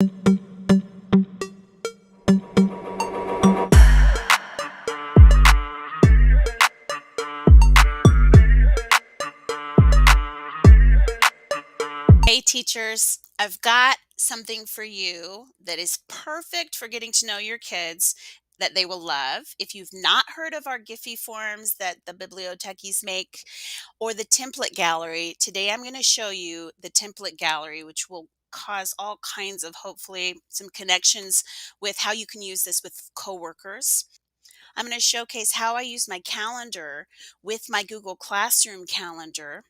Hey teachers, I've got something for you that is perfect for getting to know your kids that they will love. If you've not heard of our Giphy forms that the bibliotechies make or the template gallery, today I'm going to show you the template gallery, which will cause all kinds of hopefully some connections with how you can use this with coworkers. I'm going to showcase how I use my calendar with my Google Classroom calendar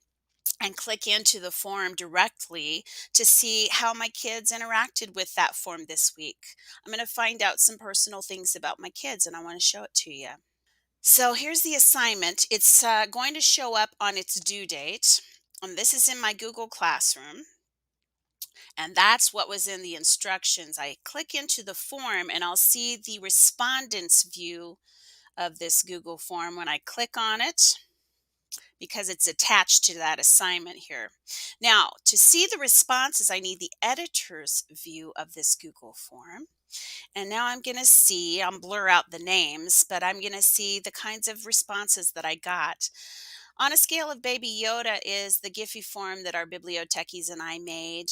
and click into the form directly to see how my kids interacted with that form this week. I'm going to find out some personal things about my kids and I want to show it to you. So here's the assignment. It's going to show up on its due date. And this is in my Google Classroom. And that's what was in the instructions. I click into the form and I'll see the respondents view of this Google form when I click on it, because it's attached to that assignment here. Now, to see the responses, I need the editor's view of this Google form. And now I'm going to see, I'll blur out the names, but I'm going to see the kinds of responses that I got. On a scale of Baby Yoda is the Giphy form that our bibliotechies and I made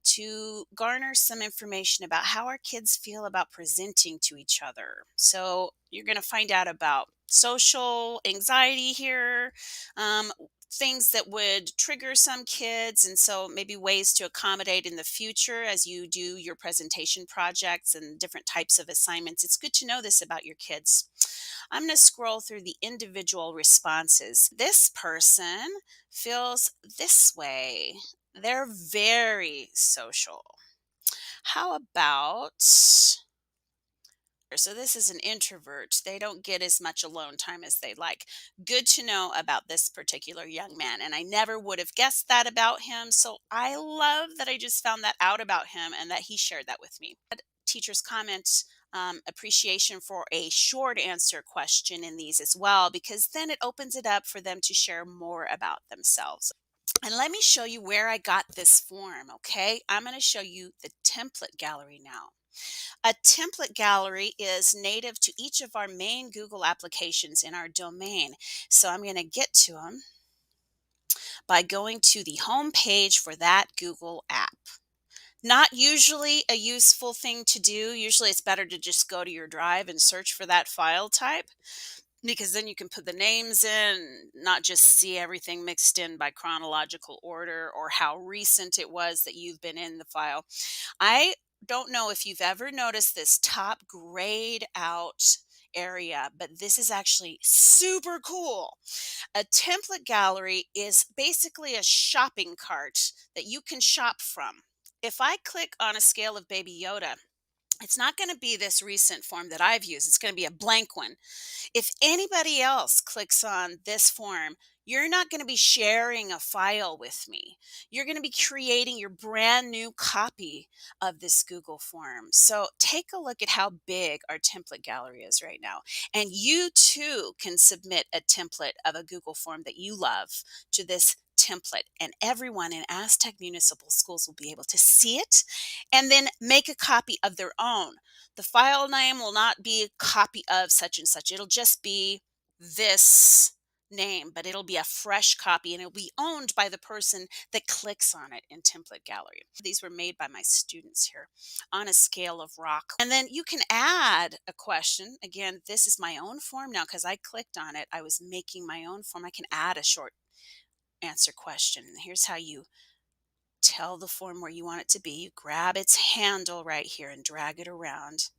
to garner some information about how our kids feel about presenting to each other. So you're going to find out about social anxiety here, um, things that would trigger some kids, and so maybe ways to accommodate in the future as you do your presentation projects and different types of assignments. It's good to know this about your kids. I'm going to scroll through the individual responses. This person feels this way. They're very social. How about, so this is an introvert. They don't get as much alone time as they like. Good to know about this particular young man. And I never would have guessed that about him. So I love that I just found that out about him and that he shared that with me. Teachers comment appreciation for a short answer question in these as well, because then it opens it up for them to share more about themselves. And let me show you where I got this form, okay? I'm going to show you the template gallery now. A template gallery is native to each of our main Google applications in our domain. So I'm going to get to them by going to the home page for that Google app. Not usually a useful thing to do. Usually it's better to just go to your drive and search for that file type, because then you can put the names in, not just see everything mixed in by chronological order or how recent it was that you've been in the file. I don't know if you've ever noticed this top grayed out area, but this is actually super cool. A template gallery is basically a shopping cart that you can shop from. If I click on a scale of Baby Yoda, it's not going to be this recent form that I've used. It's going to be a blank one. If anybody else clicks on this form, you're not going to be sharing a file with me. You're going to be creating your brand new copy of this Google form. So take a look at how big our template gallery is right now. And you too can submit a template of a Google form that you love to this template, and everyone in Aztec Municipal Schools will be able to see it and then make a copy of their own. The file name will not be a copy of such and such. It'll just be this name, but it'll be a fresh copy and it'll be owned by the person that clicks on it in Template Gallery. These were made by my students here on a scale of rock. And then you can add a question. Again, this is my own form now because I clicked on it. I was making my own form. I can add a short answer question. And here's how you tell the form where you want it to be. You grab its handle right here and drag it around.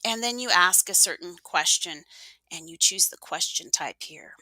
And then you ask a certain question and you choose the question type here.